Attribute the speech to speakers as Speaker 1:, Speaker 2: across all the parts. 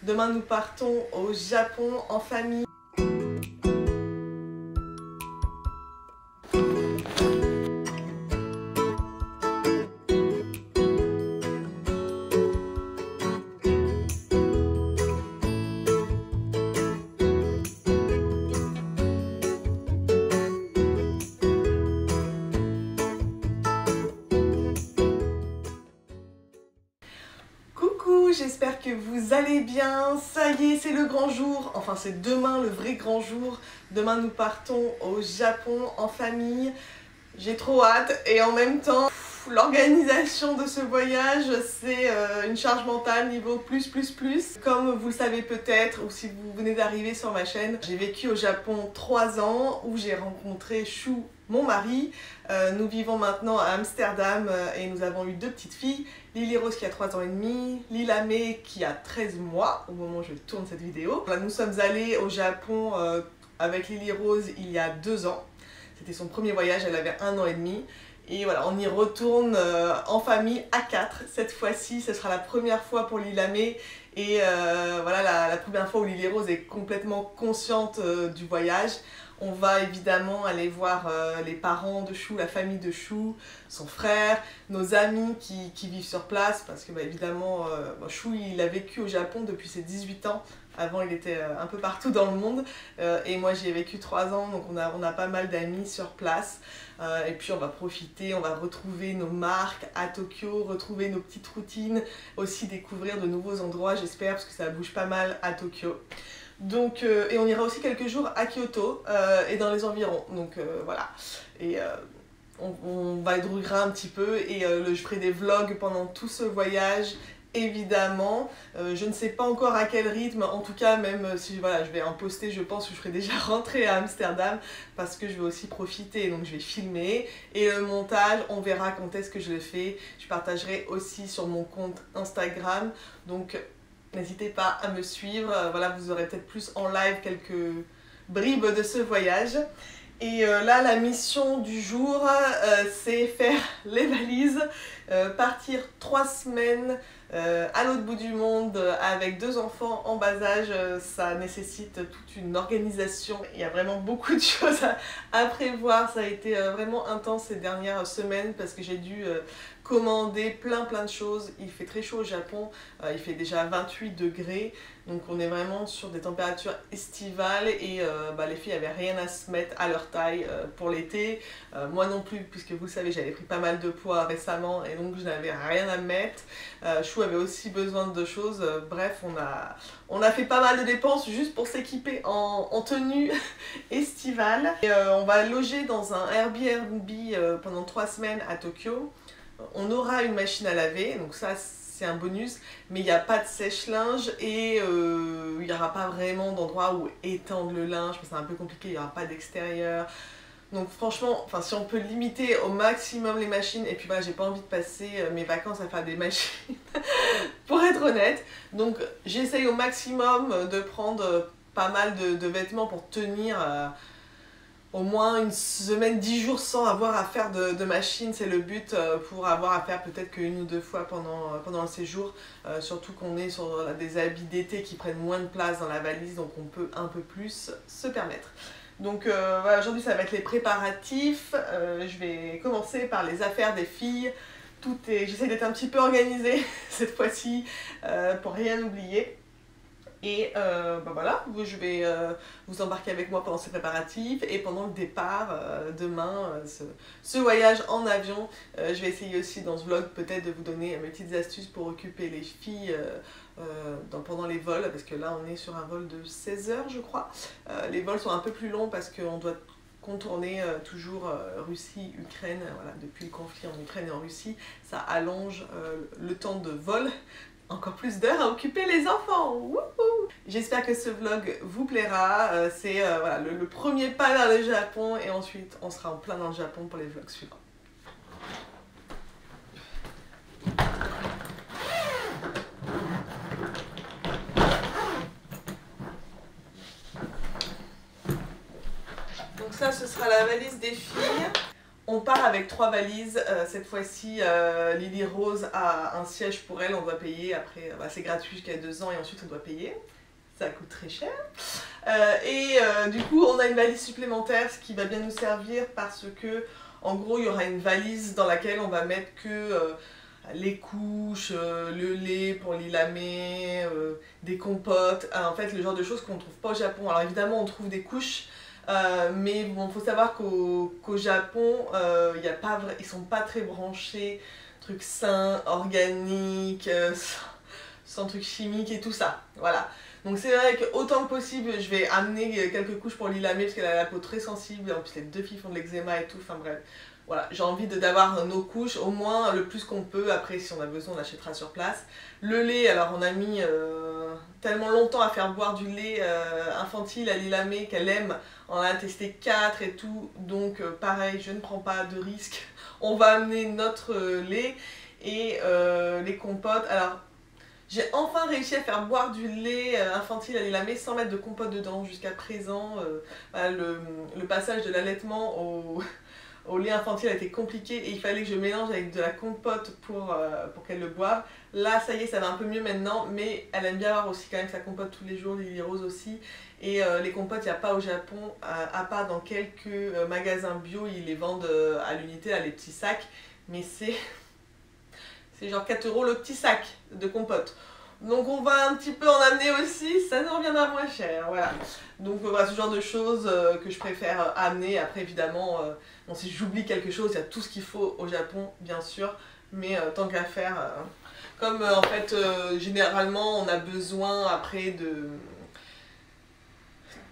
Speaker 1: Demain, nous partons au Japon en famille. J'espère que vous allez bien. Ça y est, c'est le grand jour. Enfin, c'est demain le vrai grand jour. Demain, nous partons au Japon en famille. J'ai trop hâte et en même temps, l'organisation de ce voyage, c'est une charge mentale niveau plus. Comme vous le savez peut-être, ou si vous venez d'arriver sur ma chaîne, j'ai vécu au Japon 3 ans où j'ai rencontré Shu, mon mari. Nous vivons maintenant à Amsterdam et nous avons eu 2 petites filles. Lily Rose qui a 3 ans et demi, Lila May qui a 13 mois au moment où je tourne cette vidéo. Nous sommes allés au Japon avec Lily Rose il y a 2 ans. C'était son premier voyage, elle avait 1 an et demi. Et voilà, on y retourne en famille à 4. Cette fois-ci, ce sera la première fois pour Lila May. Et voilà, la première fois où Lily Rose est complètement consciente du voyage. On va évidemment aller voir les parents de Shu, la famille de Shu, son frère, nos amis qui vivent sur place. Parce que évidemment, Shu, il a vécu au Japon depuis ses 18 ans. Avant, il était un peu partout dans le monde et moi j'y ai vécu 3 ans, donc on a pas mal d'amis sur place. Et puis on va profiter, on va retrouver nos marques à Tokyo, retrouver nos petites routines, aussi découvrir de nouveaux endroits, j'espère, parce que ça bouge pas mal à Tokyo. Donc, et on ira aussi quelques jours à Kyoto et dans les environs, donc voilà. Et on va droguer un petit peu et je ferai des vlogs pendant tout ce voyage. Évidemment, je ne sais pas encore à quel rythme, en tout cas même si voilà, je vais en poster, je pense que je serai déjà rentrée à Amsterdam parce que je vais aussi profiter, donc je vais filmer et le montage, on verra quand est-ce que je le fais. Je partagerai aussi sur mon compte Instagram, donc n'hésitez pas à me suivre, voilà, vous aurez peut-être plus en live quelques bribes de ce voyage. Et là, la mission du jour, c'est faire les valises, partir 3 semaines à l'autre bout du monde avec 2 enfants en bas âge. Ça nécessite toute une organisation. Il y a vraiment beaucoup de choses à prévoir. Ça a été vraiment intense ces dernières semaines parce que j'ai dû commander plein de choses. Il fait très chaud au Japon, il fait déjà 28 degrés. Donc on est vraiment sur des températures estivales et les filles n'avaient rien à se mettre à leur taille pour l'été. Moi non plus, puisque vous le savez, j'avais pris pas mal de poids récemment et donc je n'avais rien à mettre. Chou avait aussi besoin de choses. Bref, on a fait pas mal de dépenses juste pour s'équiper en tenue estivale. Et, on va loger dans un Airbnb pendant 3 semaines à Tokyo. On aura une machine à laver, donc ça c'est un bonus, mais il n'y a pas de sèche-linge et il n'y aura pas vraiment d'endroit où étendre le linge, parce que c'est un peu compliqué, il n'y aura pas d'extérieur. Donc franchement, si on peut limiter au maximum les machines, et puis voilà, j'ai pas envie de passer mes vacances à faire des machines, pour être honnête. Donc j'essaye au maximum de prendre pas mal de vêtements pour tenir au moins une semaine, 10 jours sans avoir à faire de machine. C'est le but, pour avoir à faire peut-être qu'une ou 2 fois pendant le séjour. Surtout qu'on est sur des habits d'été qui prennent moins de place dans la valise, donc on peut un peu plus se permettre. Donc voilà, aujourd'hui ça va être les préparatifs. Je vais commencer par les affaires des filles. J'essaie d'être un petit peu organisée cette fois-ci pour rien oublier. Et voilà, je vais vous embarquer avec moi pendant ces préparatifs et pendant le départ demain, ce voyage en avion. Je vais essayer aussi dans ce vlog peut-être de vous donner mes petites astuces pour occuper les filles pendant les vols, parce que là on est sur un vol de 16 heures je crois. Les vols sont un peu plus longs parce qu'on doit contourner toujours Russie-Ukraine. Voilà, depuis le conflit en Ukraine et en Russie, ça allonge le temps de vol. Encore plus d'heures à occuper les enfants. J'espère que ce vlog vous plaira. C'est voilà, le premier pas vers le Japon et ensuite on sera en plein dans le Japon pour les vlogs suivants. Donc ça, ce sera la valise des filles. On part avec 3 valises, cette fois-ci Lily Rose a un siège pour elle, on doit payer, après c'est gratuit jusqu'à 2 ans et ensuite on doit payer, ça coûte très cher. Du coup on a une valise supplémentaire, ce qui va bien nous servir parce que en gros il y aura une valise dans laquelle on va mettre que les couches, le lait pour les lamer, des compotes, en fait le genre de choses qu'on ne trouve pas au Japon. Alors évidemment on trouve des couches, mais bon, faut savoir qu'au Japon, ils sont pas très branchés, trucs sains, organiques, sans trucs chimiques et tout ça. Voilà. Donc c'est vrai qu'autant que possible, je vais amener quelques couches pour Lilamé parce qu'elle a la peau très sensible. En plus les 2 filles font de l'eczéma et tout, enfin bref. Voilà, j'ai envie d'avoir nos couches, au moins le plus qu'on peut. Après, si on a besoin, on achètera sur place. Le lait, alors on a mis tellement longtemps à faire boire du lait infantile à Lilamé qu'elle aime. On en a testé 4 et tout, donc pareil, je ne prends pas de risque. On va amener notre lait et les compotes. Alors, j'ai enfin réussi à faire boire du lait infantile à Lilamé sans mettre de compote dedans. Jusqu'à présent, voilà, le passage de l'allaitement au lait infantile a été compliqué et il fallait que je mélange avec de la compote pour qu'elle le boive. Là, ça y est, ça va un peu mieux maintenant, mais elle aime bien avoir aussi quand même sa compote tous les jours, Lily Rose aussi. Et les compotes, il n'y a pas au Japon, à part dans quelques magasins bio, ils les vendent à l'unité, les petits sacs, mais c'est genre 4 € le petit sac de compote. Donc on va un petit peu en amener aussi, ça nous reviendra moins cher, voilà. Donc voilà, ce genre de choses que je préfère amener. Après évidemment, bon, si j'oublie quelque chose, il y a tout ce qu'il faut au Japon, bien sûr. Mais tant qu'à faire, comme en fait, généralement, on a besoin après de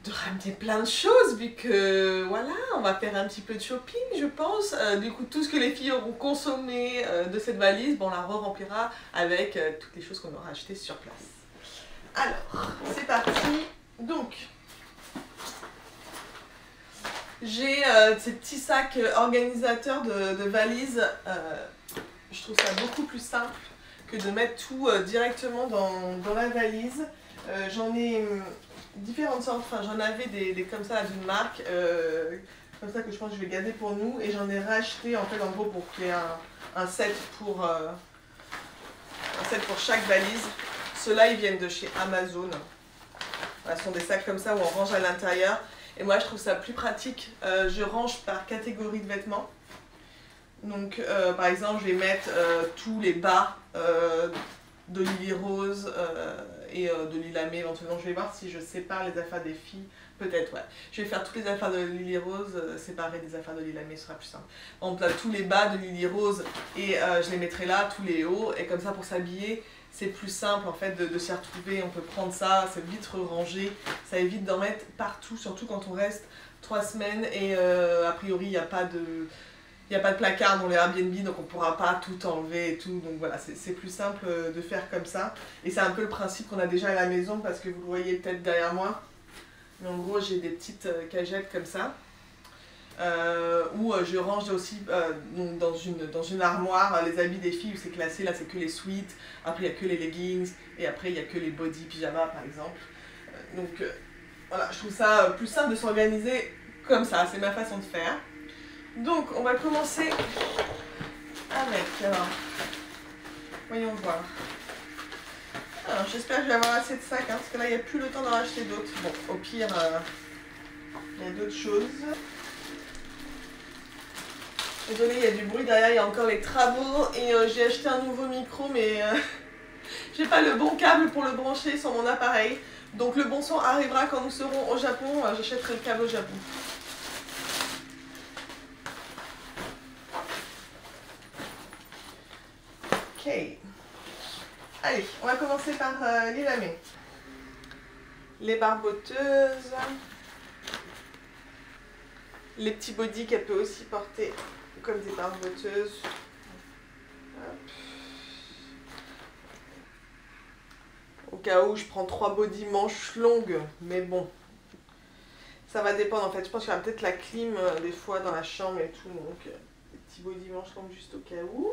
Speaker 1: ramener plein de choses, vu que voilà, on va faire un petit peu de shopping, je pense. Du coup, tout ce que les filles auront consommé de cette valise, bon, on la re-remplira avec toutes les choses qu'on aura achetées sur place. Alors, c'est parti. Donc, j'ai ces petits sacs organisateurs de valises. Je trouve ça beaucoup plus simple que de mettre tout directement dans la valise. J'en ai différentes sortes, enfin j'en avais des comme ça d'une marque, comme ça que je pense que je vais garder pour nous, et j'en ai racheté en fait en gros pour qu'il y ait un set pour chaque valise. Ceux-là ils viennent de chez Amazon. Voilà, ce sont des sacs comme ça où on range à l'intérieur, et moi je trouve ça plus pratique. Je range par catégorie de vêtements. Donc par exemple je vais mettre tous les bas de Lily Rose et de Lilamé éventuellement. Je vais voir si je sépare les affaires des filles, peut-être, ouais. Je vais faire toutes les affaires de Lily Rose séparées des affaires de Lilamé, ce sera plus simple. Donc là tous les bas de Lily Rose et je les mettrai là, tous les hauts, et comme ça pour s'habiller c'est plus simple en fait de s'y retrouver. On peut prendre ça, c'est vite rangé, ça évite d'en mettre partout, surtout quand on reste 3 semaines et a priori il n'y a pas de placard dans les Airbnb, donc on ne pourra pas tout enlever et tout. Donc voilà, c'est plus simple de faire comme ça. Et c'est un peu le principe qu'on a déjà à la maison, parce que vous le voyez peut-être derrière moi. Mais en gros, j'ai des petites cagettes comme ça. Où je range aussi dans une armoire les habits des filles, où c'est classé. Là, c'est que les sweats. Après, il n'y a que les leggings. Et après, il n'y a que les body pyjamas, par exemple. Voilà, je trouve ça plus simple de s'organiser comme ça. C'est ma façon de faire. Donc, on va commencer avec, alors, voyons voir. Alors, j'espère que je vais avoir assez de sacs, hein, parce que là, il n'y a plus le temps d'en acheter d'autres. Bon, au pire, il y a d'autres choses. Désolée, il y a du bruit derrière, il y a encore les travaux, et j'ai acheté un nouveau micro, mais j'ai pas le bon câble pour le brancher sur mon appareil. Donc, le bon son arrivera quand nous serons au Japon. J'achèterai le câble au Japon. Ok. Allez, on va commencer par Lilamé. Les barboteuses. Les petits bodys qu'elle peut aussi porter comme des barboteuses. Hop. Au cas où je prends 3 bodys manches longues, mais bon. Ça va dépendre en fait. Je pense qu'il y aura peut-être la clim des fois dans la chambre et tout. Donc, des petits bodys manches longues juste au cas où.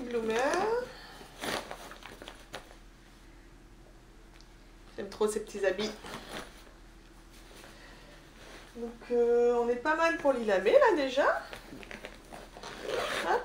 Speaker 1: bloomer. J'aime trop ces petits habits. Donc on est pas mal pour l'Ilamé là déjà. Hop.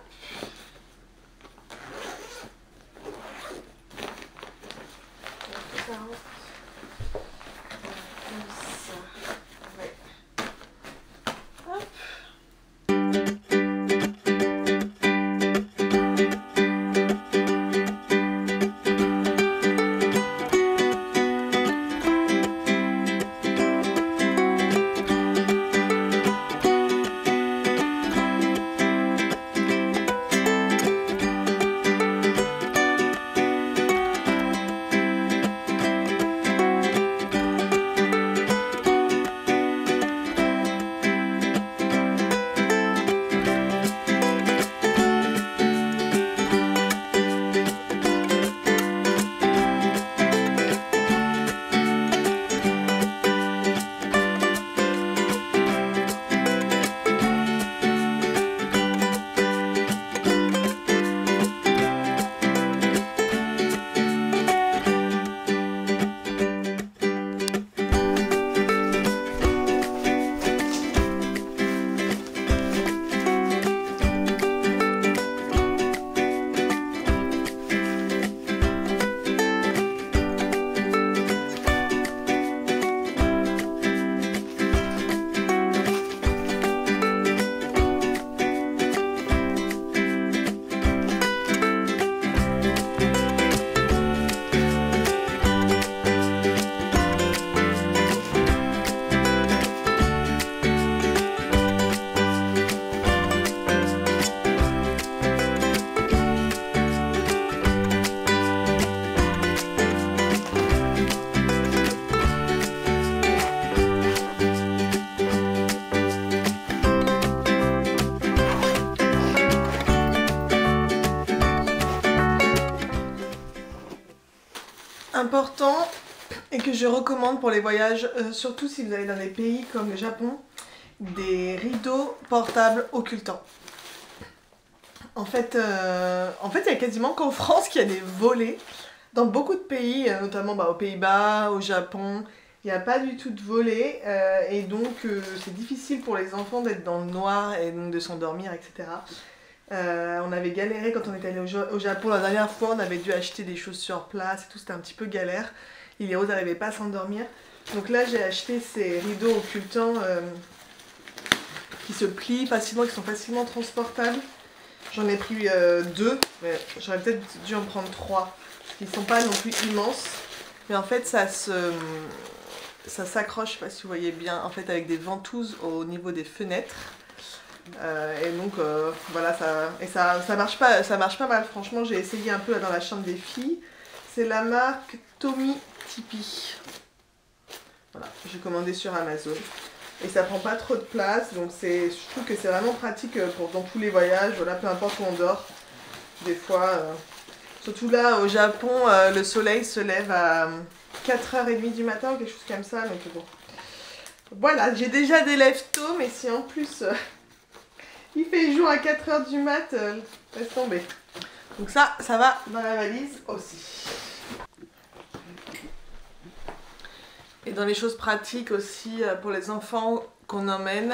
Speaker 1: Important et que je recommande pour les voyages, surtout si vous allez dans des pays comme le Japon, des rideaux portables occultants. En fait, il y a quasiment qu'en France qu'il y a des volets. Dans beaucoup de pays, notamment aux Pays-Bas, au Japon, il n'y a pas du tout de volets et donc c'est difficile pour les enfants d'être dans le noir et donc de s'endormir, etc. On avait galéré quand on était allé au Japon la dernière fois, on avait dû acheter des choses sur place et tout, c'était un petit peu galère. Les Roses n'arrivaient pas à s'endormir. Donc là j'ai acheté ces rideaux occultants qui se plient facilement, qui sont facilement transportables. J'en ai pris 2, mais j'aurais peut-être dû en prendre 3. Parce qu'ils ne sont pas non plus immenses. Mais en fait ça s'accroche, je ne sais pas si vous voyez bien, en fait avec des ventouses au niveau des fenêtres. Et donc voilà, ça marche pas mal. Franchement, j'ai essayé un peu dans la chambre des filles. C'est la marque Tomy Tipi. Voilà, j'ai commandé sur Amazon. Et ça prend pas trop de place, donc je trouve que c'est vraiment pratique dans tous les voyages, voilà, peu importe où on dort. Des fois, surtout là au Japon, le soleil se lève à 4h30 du matin ou quelque chose comme ça, donc bon. Voilà, j'ai déjà des lèvres tôt, mais si en plus il fait jour à 4h du mat, laisse tomber. Donc ça va dans la valise aussi. Et dans les choses pratiques aussi pour les enfants qu'on emmène,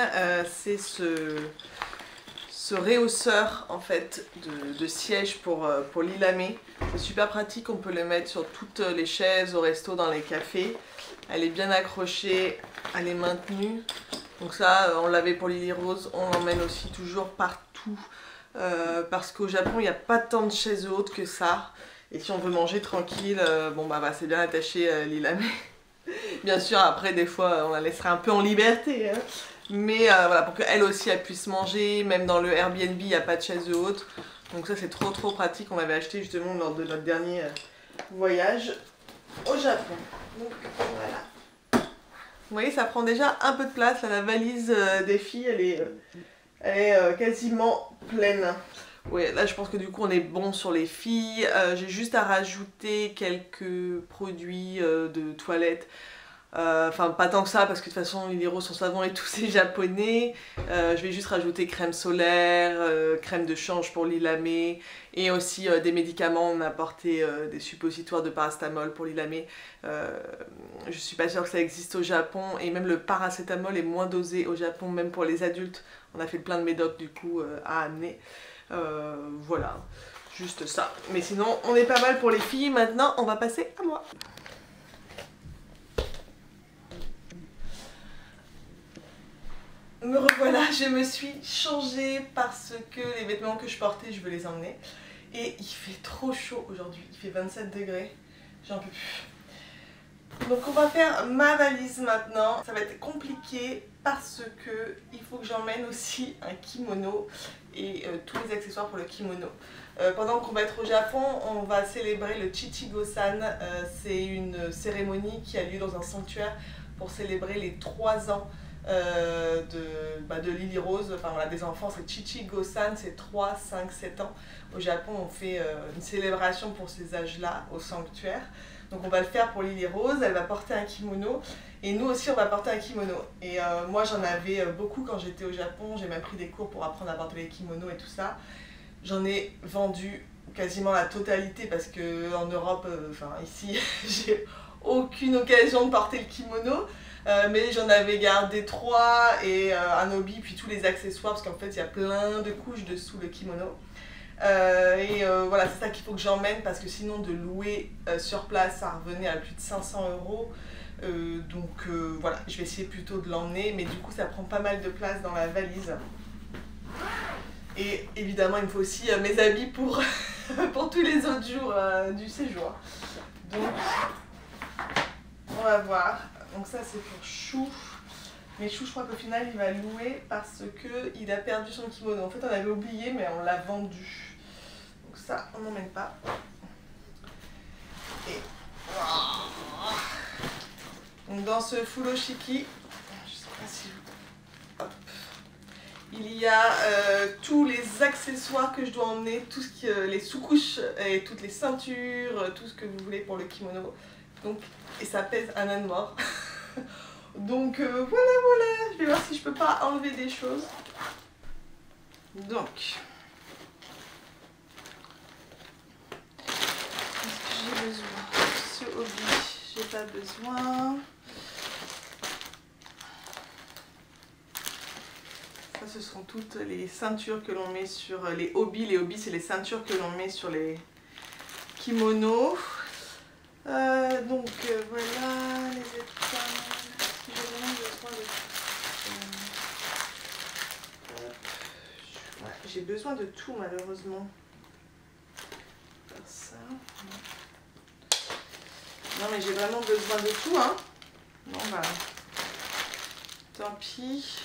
Speaker 1: c'est ce rehausseur en fait de siège pour l'Ilamé. C'est super pratique, on peut le mettre sur toutes les chaises, au resto, dans les cafés. Elle est bien accrochée, elle est maintenue. Donc ça, on l'avait pour Lily Rose, on l'emmène aussi toujours partout. Parce qu'au Japon, il n'y a pas tant de chaises hautes que ça. Et si on veut manger tranquille, c'est bien attaché l'Ilamé. Bien sûr, après, des fois, on la laisserait un peu en liberté. Hein. Mais voilà, pour qu'elle aussi, elle puisse manger. Même dans le Airbnb, il n'y a pas de chaise haute. Donc ça, c'est trop pratique. On l'avait acheté justement lors de notre dernier voyage au Japon. Donc voilà. Vous voyez, ça prend déjà un peu de place. Là, la valise des filles, elle est quasiment pleine. Oui, là je pense que du coup on est bon sur les filles. J'ai juste à rajouter quelques produits de toilette. Enfin, pas tant que ça, parce que de toute façon, Lily Rose, son savon et tout, c'est japonais. Je vais juste rajouter crème solaire, crème de change pour Lilamé, et aussi des médicaments. On a apporté des suppositoires de paracétamol pour Lilamé. Je suis pas sûre que ça existe au Japon, et même le paracétamol est moins dosé au Japon, même pour les adultes. On a fait plein de médocs, du coup, à amener. Voilà, juste ça. Mais sinon, on est pas mal pour les filles. Maintenant, on va passer à moi. Me revoilà, je me suis changée parce que les vêtements que je portais, je veux les emmener. Et il fait trop chaud aujourd'hui, il fait 27 degrés, j'en peux plus. Donc on va faire ma valise maintenant. Ça va être compliqué parce que il faut que j'emmène aussi un kimono et tous les accessoires pour le kimono. Pendant qu'on va être au Japon, on va célébrer le Chichigo-san. C'est une cérémonie qui a lieu dans un sanctuaire pour célébrer les 3 ans de Lily Rose. Enfin voilà, des enfants, c'est Chichigo-san, c'est 3, 5, 7 ans. Au Japon, on fait une célébration pour ces âges-là au sanctuaire. Donc on va le faire pour Lily Rose, elle va porter un kimono et nous aussi on va porter un kimono. Et moi j'en avais beaucoup quand j'étais au Japon, j'ai même pris des cours pour apprendre à porter les kimonos et tout ça. J'en ai vendu quasiment la totalité parce que en Europe, enfin ici, j'ai aucune occasion de porter le kimono. Mais j'en avais gardé 3 et un hobby, puis tous les accessoires parce qu'en fait il y a plein de couches dessous le kimono. Voilà, c'est ça qu'il faut que j'emmène parce que sinon de louer sur place ça revenait à plus de 500 €. Voilà, je vais essayer plutôt de l'emmener, mais du coup ça prend pas mal de place dans la valise. Et évidemment il me faut aussi mes habits pour, pour tous les autres jours du séjour. Donc on va voir. Donc ça c'est pour Chou. Mais Chou, je crois qu'au final il va louer parce qu'il a perdu son kimono. En fait on avait oublié mais on l'a vendu. Donc ça on n'emmène pas. Et donc dans ce furoshiki, je sais pas si hop, il y a tous les accessoires que je dois emmener, tout ce qui, les sous-couches et toutes les ceintures, tout ce que vous voulez pour le kimono. Donc, et ça pèse un âne mort. Donc voilà, je vais voir si je peux pas enlever des choses. Donc, est-ce que j'ai besoin? Ce hobby, j'ai pas besoin. Ça, ce sont toutes les ceintures que l'on met sur les hobbies. Les hobbies, c'est les ceintures que l'on met sur les kimonos. Voilà, les étoiles. J'ai vraiment besoin de tout. Ouais, j'ai besoin de tout malheureusement. Faire ça. Non mais j'ai vraiment besoin de tout, hein. Bon bah, tant pis.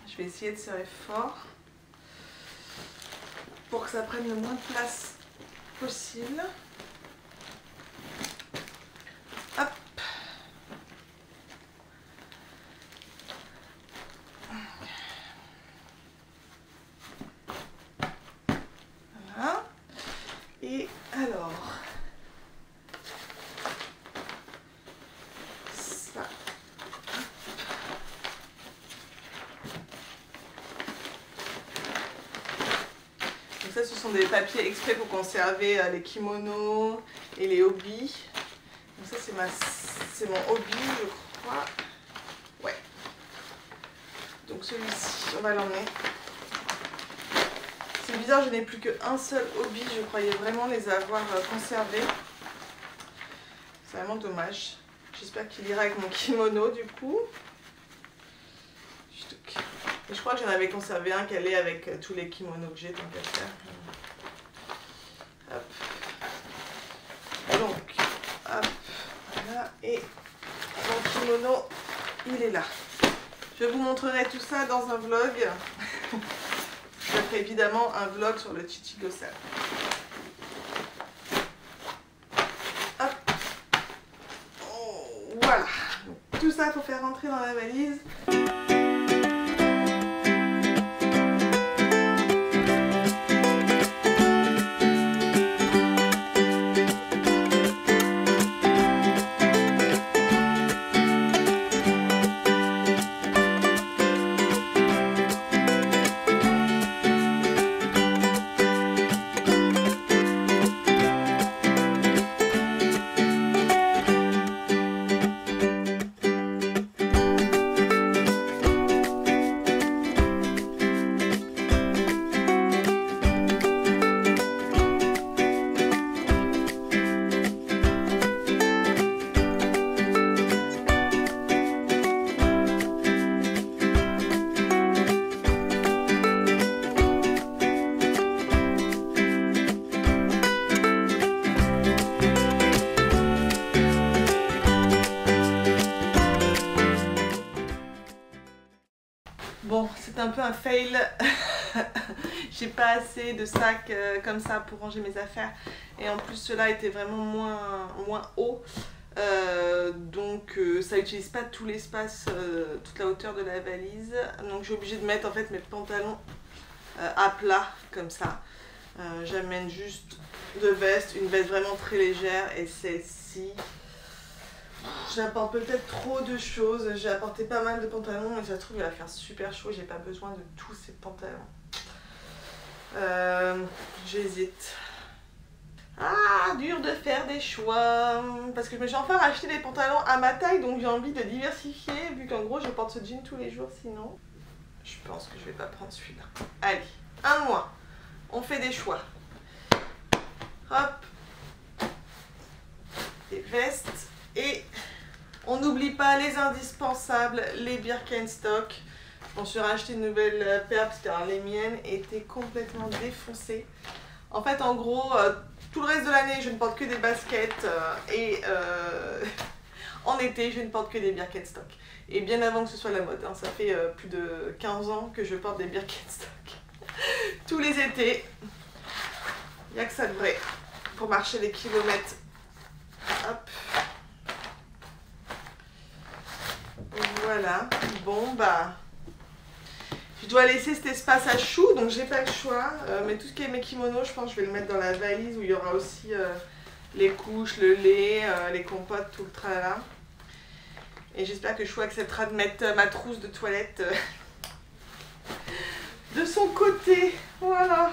Speaker 1: Je vais essayer de serrer fort pour que ça prenne le moins de place possible. Hop. Voilà. Et alors, ça. Donc ça, ce sont des papiers exprès pour conserver les kimonos et les hobbies. Donc ça, c'est mon hobby, je crois. Ouais. Donc celui-ci, on va l'emmener. C'est bizarre, je n'ai plus qu'un seul hobby. Je croyais vraiment les avoir conservés. C'est vraiment dommage. J'espère qu'il ira avec mon kimono du coup. Et je crois que j'en avais conservé un qui allait avec tous les kimonos que j'ai, tant qu'à faire. Hop. Donc, hop, voilà. Et mon kimono, il est là. Je vous montrerai tout ça dans un vlog. Je ferai évidemment un vlog sur le Chichigo-san. Hop. Oh, voilà. Donc, tout ça, il faut faire rentrer dans la valise. Bon, c'est un peu un fail. J'ai pas assez de sacs comme ça pour ranger mes affaires. Et en plus, ceux-là étaient vraiment moins hauts. Donc ça utilise pas tout l'espace, toute la hauteur de la valise. Donc j'ai obligé de mettre en fait mes pantalons à plat comme ça. J'amène juste deux vestes, une veste vraiment très légère et celle-ci. J'apporte peut-être trop de choses, j'ai apporté pas mal de pantalons et ça se trouve il va faire super chaud, j'ai pas besoin de tous ces pantalons. J'hésite. Ah, dur de faire des choix. Parce que je me suis enfin racheté des pantalons à ma taille, donc j'ai envie de diversifier, vu qu'en gros je porte ce jean tous les jours sinon. Je pense que je vais pas prendre celui-là. Allez, un de moins. On fait des choix. Hop. Des vestes. Et on n'oublie pas les indispensables, les Birkenstock. Je m'en suis racheté une nouvelle paire parce que les miennes étaient complètement défoncées. En fait, en gros, tout le reste de l'année, je ne porte que des baskets et en été, je ne porte que des Birkenstock. Et bien avant que ce soit la mode, hein, ça fait plus de 15 ans que je porte des Birkenstock. Tous les étés, il n'y a que ça de vrai pour marcher les kilomètres. Hop. Voilà. Bon, bah... Je dois laisser cet espace à choux, donc j'ai pas le choix. Mais tout ce qui est mes kimonos, je pense que je vais le mettre dans la valise où il y aura aussi les couches, le lait, les compotes, tout le tralala. Et j'espère que Chou acceptera de mettre ma trousse de toilette de son côté. Voilà.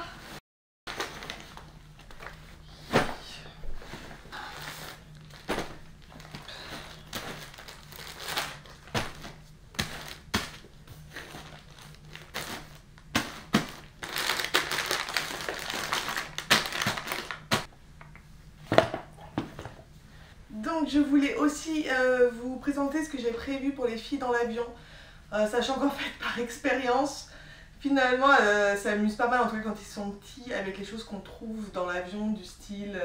Speaker 1: Donc je voulais aussi vous présenter ce que j'ai prévu pour les filles dans l'avion, sachant qu'en fait par expérience, finalement ça amuse pas mal en tout cas quand ils sont petits avec les choses qu'on trouve dans l'avion du style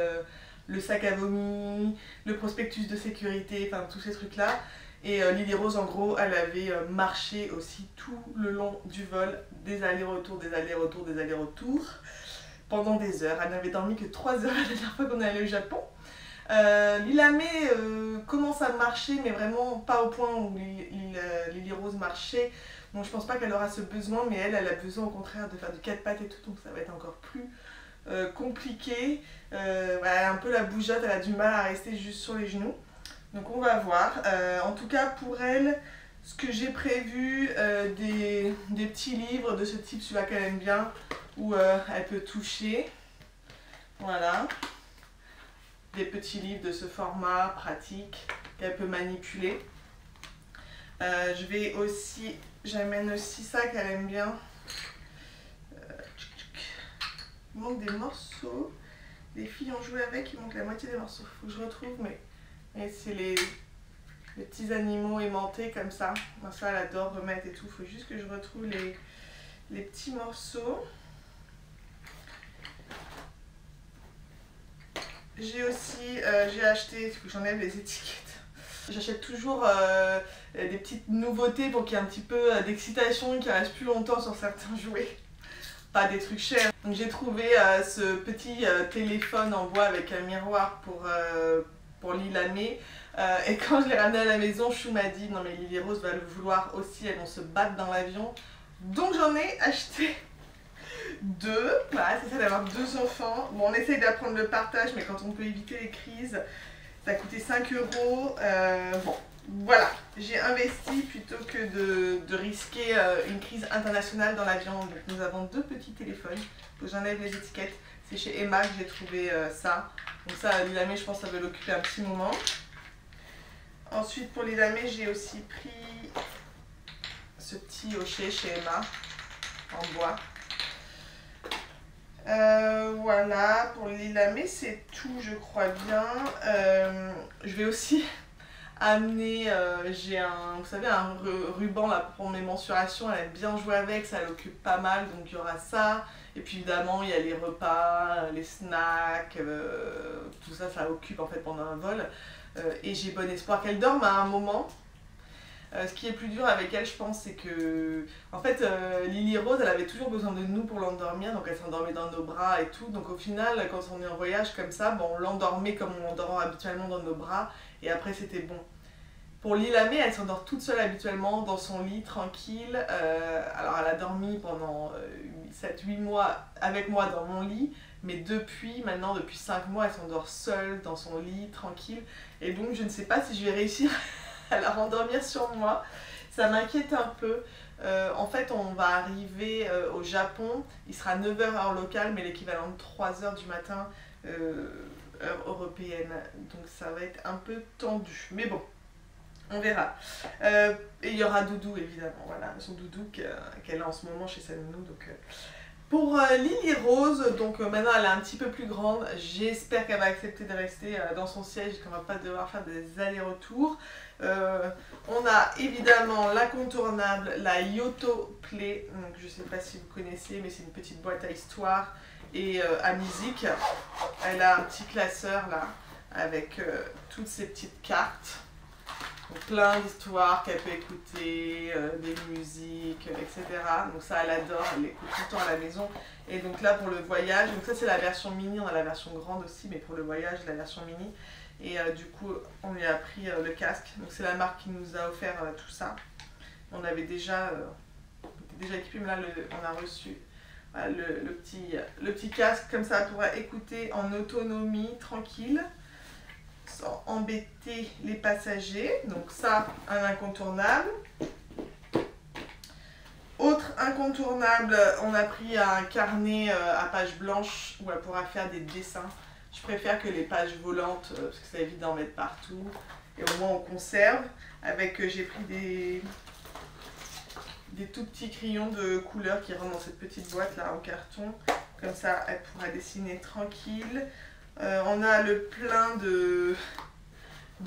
Speaker 1: le sac à vomi, le prospectus de sécurité, enfin tous ces trucs là. Et Lily Rose en gros elle avait marché aussi tout le long du vol, des allers-retours, des allers-retours, des allers-retours, pendant des heures. Elle n'avait dormi que 3 heures la dernière fois qu'on est allé au Japon. Lilame commence à marcher mais vraiment pas au point où Lily Rose marchait, donc je pense pas qu'elle aura ce besoin, mais elle a besoin au contraire de faire du 4 pattes et tout, donc ça va être encore plus compliqué. Elle a un peu la bougeotte, elle a du mal à rester juste sur les genoux, donc on va voir. En tout cas pour elle, ce que j'ai prévu, des petits livres de ce type, celui-là qu'elle aime bien, où elle peut toucher, voilà. Des petits livres de ce format pratique qu'elle peut manipuler. J'amène aussi ça qu'elle aime bien. Il manque des morceaux. Les filles ont joué avec, il manque la moitié des morceaux. Faut que je retrouve, mais c'est les petits animaux aimantés comme ça. Moi, ça, elle adore remettre et tout. Faut juste que je retrouve les petits morceaux. J'ai aussi, j'ai acheté, il faut que j'enlève les étiquettes. J'achète toujours des petites nouveautés pour qu'il y ait un petit peu d'excitation, qu'il reste plus longtemps sur certains jouets. Pas des trucs chers. Donc j'ai trouvé ce petit téléphone en bois avec un miroir pour Lilame. Et quand je l'ai ramené à la maison, Chou m'a dit non mais Lily Rose va le vouloir aussi, elles vont se battre dans l'avion. Donc j'en ai acheté 2, voilà, c'est ça d'avoir 2 enfants. Bon, on essaye d'apprendre le partage, mais quand on peut éviter les crises, ça a coûté 5 €. Bon, voilà, j'ai investi plutôt que de risquer une crise internationale dans l'avion. Donc nous avons 2 petits téléphones. Faut que j'enlève les étiquettes. C'est chez Emma que j'ai trouvé ça. Donc ça, Lilame, je pense que ça va l'occuper un petit moment. Ensuite, pour Lilame, j'ai aussi pris ce petit hochet chez Emma en bois. Voilà, pour Lilame c'est tout je crois bien. Je vais aussi amener, j'ai vous savez un ruban là pour mes mensurations, elle aime bien jouer avec, ça l'occupe pas mal, donc il y aura ça. Et puis évidemment il y a les repas, les snacks, tout ça, ça occupe en fait pendant un vol. Et j'ai bon espoir qu'elle dorme à un moment. Ce qui est plus dur avec elle, je pense, c'est que en fait Lily Rose, elle avait toujours besoin de nous pour l'endormir, donc elle s'endormait dans nos bras et tout. Donc au final, quand on est en voyage comme ça, bon, on l'endormait comme on l'endort habituellement dans nos bras et après c'était bon. Pour Lilamé, elle s'endort toute seule habituellement dans son lit, tranquille. Alors elle a dormi pendant 7-8 mois avec moi dans mon lit, mais maintenant, depuis 5 mois, elle s'endort seule dans son lit, tranquille. Et donc je ne sais pas si je vais réussir à la rendormir sur moi. Ça m'inquiète un peu. En fait, on va arriver au Japon. Il sera 9 h heure locale, mais l'équivalent de 3 h du matin, heure européenne. Donc ça va être un peu tendu. Mais bon. On verra. Et il y aura Doudou, évidemment. Voilà, son Doudou qu'elle a en ce moment chez sa nounou. Donc, pour Lily Rose, donc maintenant elle est un petit peu plus grande. J'espère qu'elle va accepter de rester dans son siège et qu'on va pas devoir faire des allers-retours. On a évidemment l'incontournable, la Yoto Play. Donc, je sais pas si vous connaissez, mais c'est une petite boîte à histoire et à musique. Elle a un petit classeur là, avec toutes ces petites cartes. Donc, plein d'histoires qu'elle peut écouter, des musiques, etc. Donc ça, elle adore, elle écoute tout le temps à la maison. Et donc là, pour le voyage, donc ça c'est la version mini, on a la version grande aussi, mais pour le voyage, la version mini. Et du coup, on lui a pris le casque. Donc c'est la marque qui nous a offert tout ça. On avait déjà, on était déjà équipé, mais là, on a reçu voilà, le petit casque. Comme ça, elle pourra écouter en autonomie, tranquille, sans embêter les passagers. Donc ça, un incontournable. Autre incontournable, on a pris un carnet à page blanche où elle pourra faire des dessins. Je préfère que les pages volantes parce que ça évite d'en mettre partout. Et au moins on conserve. Avec, j'ai pris des tout petits crayons de couleur qui rentrent dans cette petite boîte là en carton. Comme ça, elle pourra dessiner tranquille. On a le plein de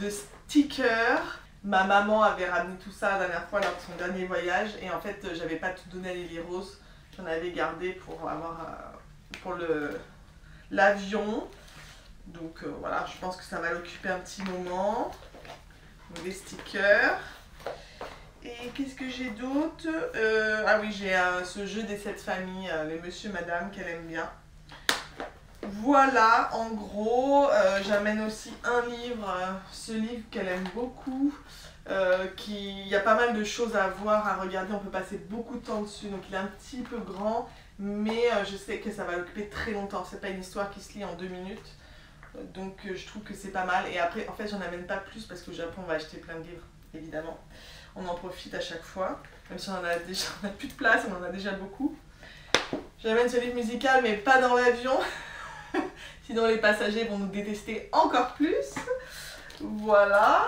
Speaker 1: stickers. Ma maman avait ramené tout ça la dernière fois lors de son dernier voyage et en fait j'avais pas tout donné à Lily Rose, j'en avais gardé pour avoir pour l'avion. Donc voilà, je pense que ça va l'occuper un petit moment. Donc, des stickers. Et qu'est-ce que j'ai d'autre? Ah oui, j'ai ce jeu des 7 familles, les monsieur madame qu'elle aime bien. Voilà, en gros, j'amène aussi un livre, ce livre qu'elle aime beaucoup, il y a pas mal de choses à voir, à regarder, on peut passer beaucoup de temps dessus, donc il est un petit peu grand, mais je sais que ça va l'occuper très longtemps, c'est pas une histoire qui se lit en 2 minutes, donc je trouve que c'est pas mal, et après, en fait, j'en amène pas plus parce qu'au Japon, on va acheter plein de livres, évidemment, on en profite à chaque fois, même si on a plus de place, on en a déjà beaucoup. J'amène ce livre musical, mais pas dans l'avion. Sinon les passagers vont nous détester encore plus. Voilà.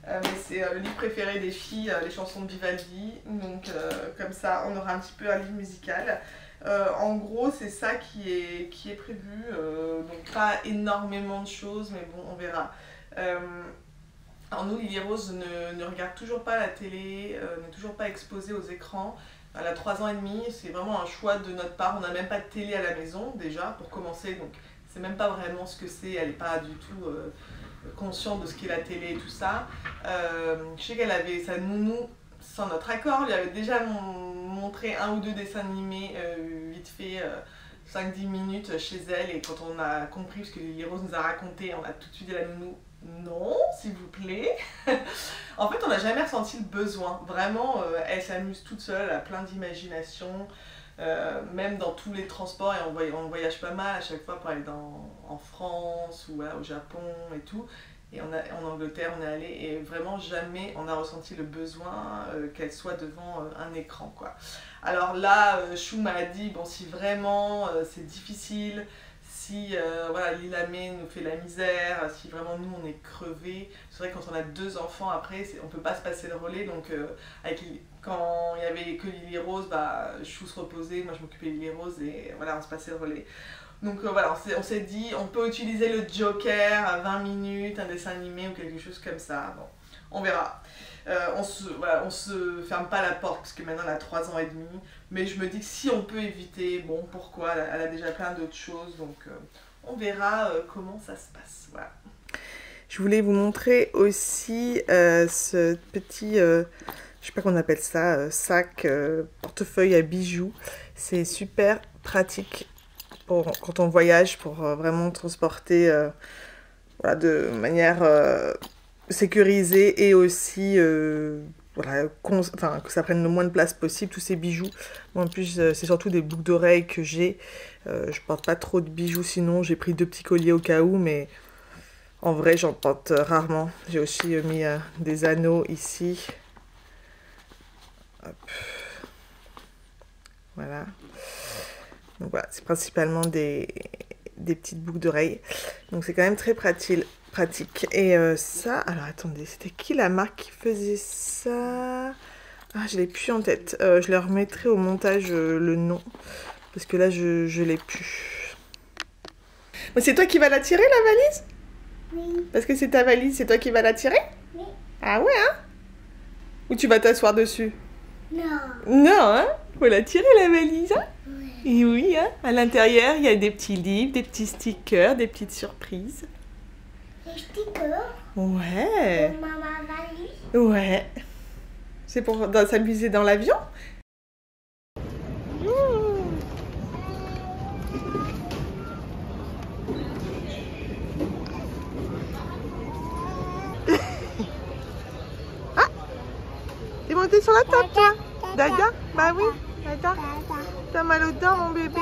Speaker 1: Mais c'est le livre préféré des filles, les chansons de Vivaldi. Donc comme ça, on aura un petit peu un livre musical. En gros, c'est ça qui est prévu. Donc pas énormément de choses, mais bon, on verra. Alors nous, Lily Rose ne regarde toujours pas la télé, n'est toujours pas exposée aux écrans. Elle a 3 ans et demi, c'est vraiment un choix de notre part. On n'a même pas de télé à la maison déjà pour commencer, donc c'est même pas vraiment ce que c'est. Elle n'est pas du tout consciente de ce qu'est la télé et tout ça. Je sais qu'elle avait sa nounou sans notre accord, lui avait déjà montré 1 ou 2 dessins animés vite fait, 5-10 minutes chez elle. Et quand on a compris ce que Lily Rose nous a raconté, on a tout de suite dit à la nounou non, s'il vous plaît. En fait, on n'a jamais ressenti le besoin. Vraiment, elle s'amuse toute seule, elle a plein d'imagination. Même dans tous les transports, et on voyage pas mal à chaque fois pour aller en France ou au Japon et tout. Et en Angleterre, on est allé et vraiment jamais on a ressenti le besoin qu'elle soit devant un écran, quoi. Alors là, Chou m'a dit, bon, si vraiment c'est difficile, si voilà, Lilamé nous fait la misère, si vraiment nous on est crevés, c'est vrai que quand on a 2 enfants après, on peut pas se passer le relais, donc quand il y avait que Lily Rose, bah, Chou se reposait, moi je m'occupais de Lily Rose et voilà, on se passait le relais. Donc voilà, on s'est dit, on peut utiliser le Joker à 20 minutes, un dessin animé ou quelque chose comme ça, bon, on verra. On se ferme pas la porte parce que maintenant elle a 3 ans et demi, mais je me dis que si on peut éviter, bon, pourquoi, elle a déjà plein d'autres choses, donc on verra comment ça se passe, voilà. Je voulais vous montrer aussi ce petit, je sais pas comment on appelle ça, sac, portefeuille à bijoux. C'est super pratique pour, quand on voyage, pour vraiment transporter voilà, de manière sécurisée et aussi voilà, que ça prenne le moins de place possible, tous ces bijoux. Moi en plus c'est surtout des boucles d'oreilles que j'ai. Je porte pas trop de bijoux sinon, j'ai pris 2 petits colliers au cas où, mais en vrai j'en porte rarement. J'ai aussi mis des anneaux ici. Hop. Voilà. Donc voilà, c'est principalement des petites boucles d'oreilles. Donc c'est quand même très pratique. Et ça, alors attendez, c'était qui la marque qui faisait ça? Ah, je l'ai plus en tête. Je leur remettrai au montage le nom. Parce que là, je l'ai plus. Mais c'est toi qui vas la tirer, la valise?
Speaker 2: Oui.
Speaker 1: Parce que c'est ta valise, c'est toi qui vas la tirer?
Speaker 2: Oui.
Speaker 1: Ah ouais, hein? Ou tu vas t'asseoir dessus?
Speaker 2: Non.
Speaker 1: Non, hein? Faut la tirer, la valise, hein?
Speaker 2: Oui.
Speaker 1: Et oui, hein? À l'intérieur, il y a des petits livres, des petits stickers, des petites surprises.
Speaker 2: Les stickers.
Speaker 1: Ouais.
Speaker 2: Pour ma valise.
Speaker 1: Ouais. C'est pour s'amuser dans l'avion? Ah! T'es monté sur la table, toi? Dada? Bah oui, Dada. T'as mal aux dents, mon bébé.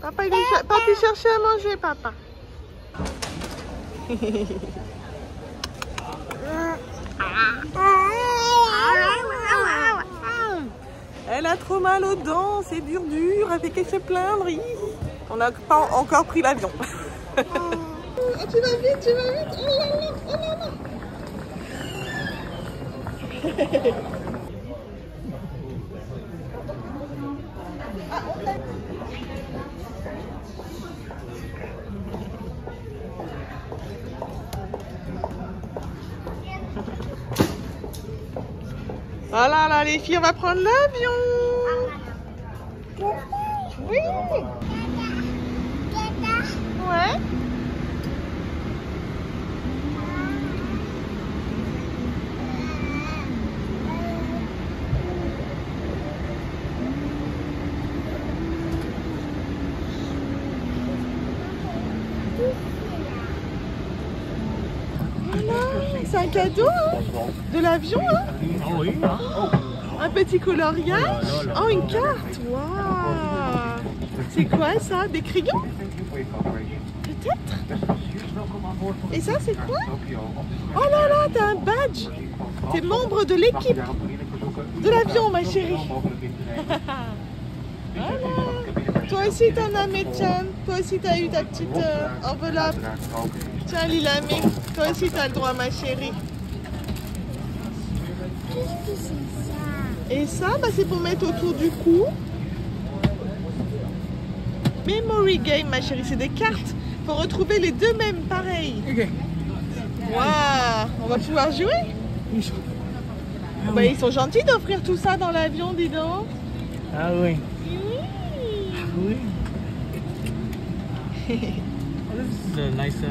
Speaker 1: Papa, il est parti chercher à manger, papa. Elle a trop mal aux dents, c'est dur, elle fait qu'elle se plaindre. On n'a pas encore pris l'avion. Oh, tu vas vite, tu vas vite. Oh là là, oh là là. Oh là là, les filles, on va prendre l'avion. Oui. Ouais. C'est un cadeau hein, de l'avion. Hein. Un petit coloriage. Oh, une carte. Waouh. C'est quoi ça? Des crayons? Peut-être. Et ça, c'est quoi? Oh là là, t'as un badge. T'es membre de l'équipe de l'avion, ma chérie. Voilà. Toi aussi, t'en as, Métienne. Toi aussi, t'as eu ta petite enveloppe. Tiens, Lilamé, toi aussi t'as le droit, ma chérie.
Speaker 2: Qu'est-ce que c'est ça?
Speaker 1: Et ça, bah, c'est pour mettre autour du cou. Memory game, ma chérie, c'est des cartes. Faut retrouver les deux mêmes, pareil.
Speaker 3: Ok.
Speaker 1: Waouh, on va pouvoir jouer. Bah, ils sont gentils d'offrir tout ça dans l'avion, dis donc.
Speaker 3: Ah oui.
Speaker 1: Oui.
Speaker 3: Ah oui. Oh, this is a nice.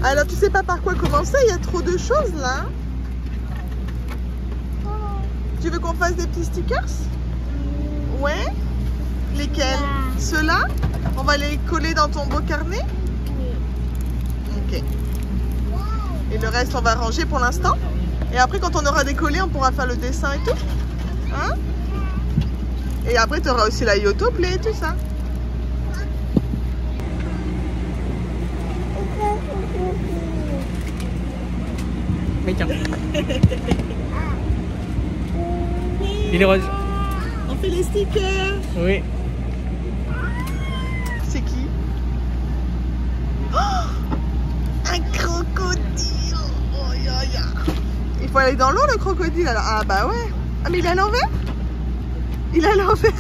Speaker 1: Alors, tu sais pas par quoi commencer, il y a trop de choses là. Tu veux qu'on fasse des petits stickers? Ouais. Lesquels? Ceux-là? On va les coller dans ton beau carnet? Ok. Et le reste, on va ranger pour l'instant. Et après, quand on aura décollé, on pourra faire le dessin et tout. Hein? Et après, tu auras aussi la Yoto Play et tout ça.
Speaker 3: Mais tiens. Il est rose.
Speaker 1: On fait les stickers.
Speaker 3: Oui.
Speaker 1: C'est qui? Oh, un crocodile. Oh, ya, ya. Il faut aller dans l'eau, le crocodile alors. Ah bah ouais. Ah mais il est à l'envers. Il est à l'envers.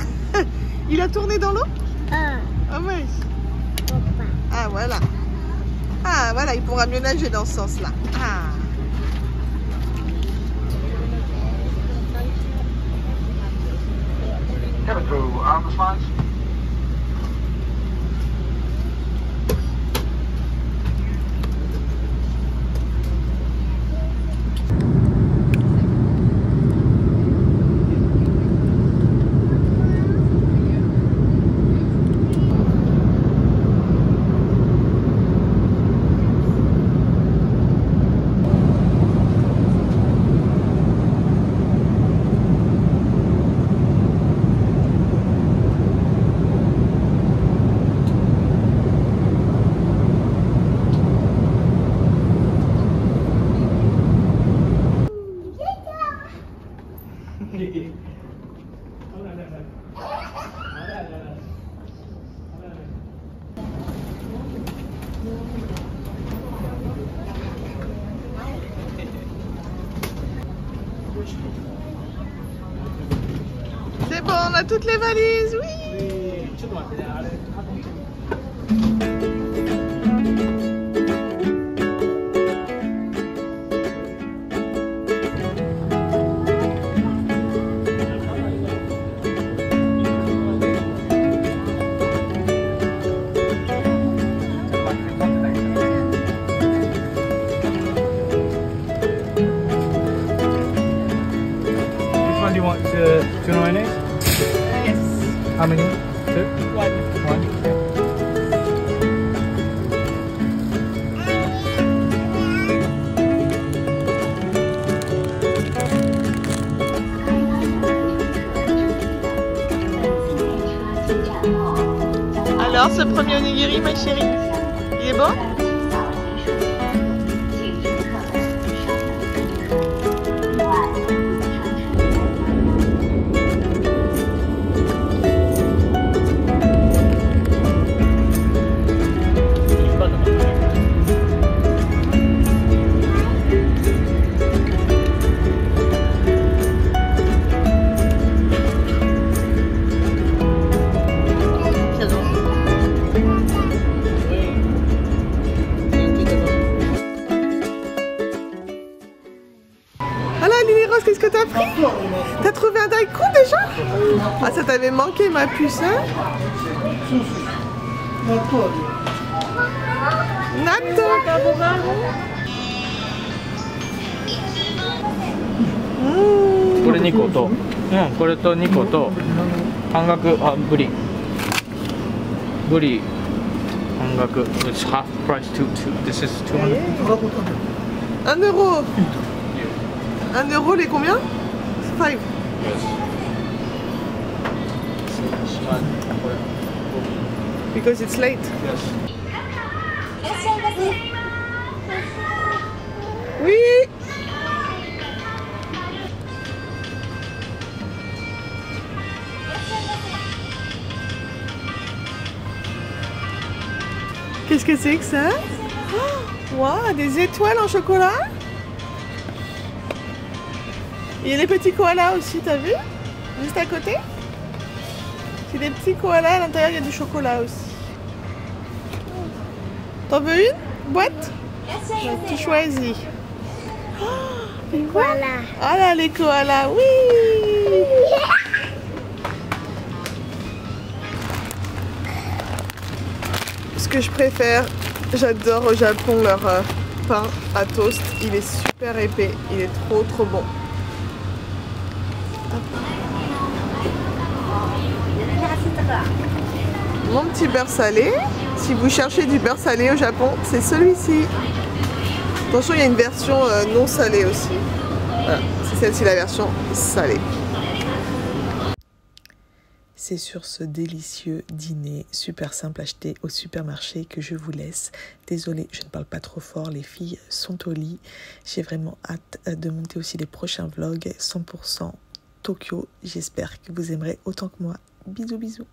Speaker 1: Il a tourné dans l'eau. Ah ouais. Ah voilà. Ah voilà, il pourra mieux nager dans ce sens-là. Ah.
Speaker 4: Cabin crew, arm response.
Speaker 1: C'est bon, on a toutes les valises, oui.
Speaker 3: Which one do you want? Tuna mayonnaise?
Speaker 1: Yes.
Speaker 3: How many? Two?
Speaker 1: One.
Speaker 3: One? Yeah.
Speaker 1: Alors, ce premier onigiri, ma chérie, il est bon? Qu'est-ce que t'as pris? T'as trouvé un daikon déjà? Ah, ça t'avait manqué, ma puce, hein? Natto!
Speaker 3: これ2個と、これと2個と半額、ブリ半額。It's half price. This is 200.
Speaker 1: 1 euro. 1 euro les combien? 5. Because it's late. Oui. Qu'est-ce que c'est que ça? Waouh, des étoiles en chocolat. Il y a les petits koalas aussi, t'as vu? Juste à côté. C'est des petits koalas, à l'intérieur il y a du chocolat aussi. T'en veux une boîte? Tu choisis.
Speaker 2: Les koalas.
Speaker 1: Ah là, les koalas, oui! Ce que je préfère, j'adore au Japon leur pain à toast. Il est super épais, il est trop bon. Mon petit beurre salé. Si vous cherchez du beurre salé au Japon, c'est celui-ci. Attention, il y a une version non salée aussi. Voilà, c'est celle-ci la version salée. C'est sur ce délicieux dîner super simple acheté au supermarché que je vous laisse. Désolée, je ne parle pas trop fort, les filles sont au lit. J'ai vraiment hâte de monter aussi les prochains vlogs 100% Tokyo. J'espère que vous aimerez autant que moi. Bisous bisous.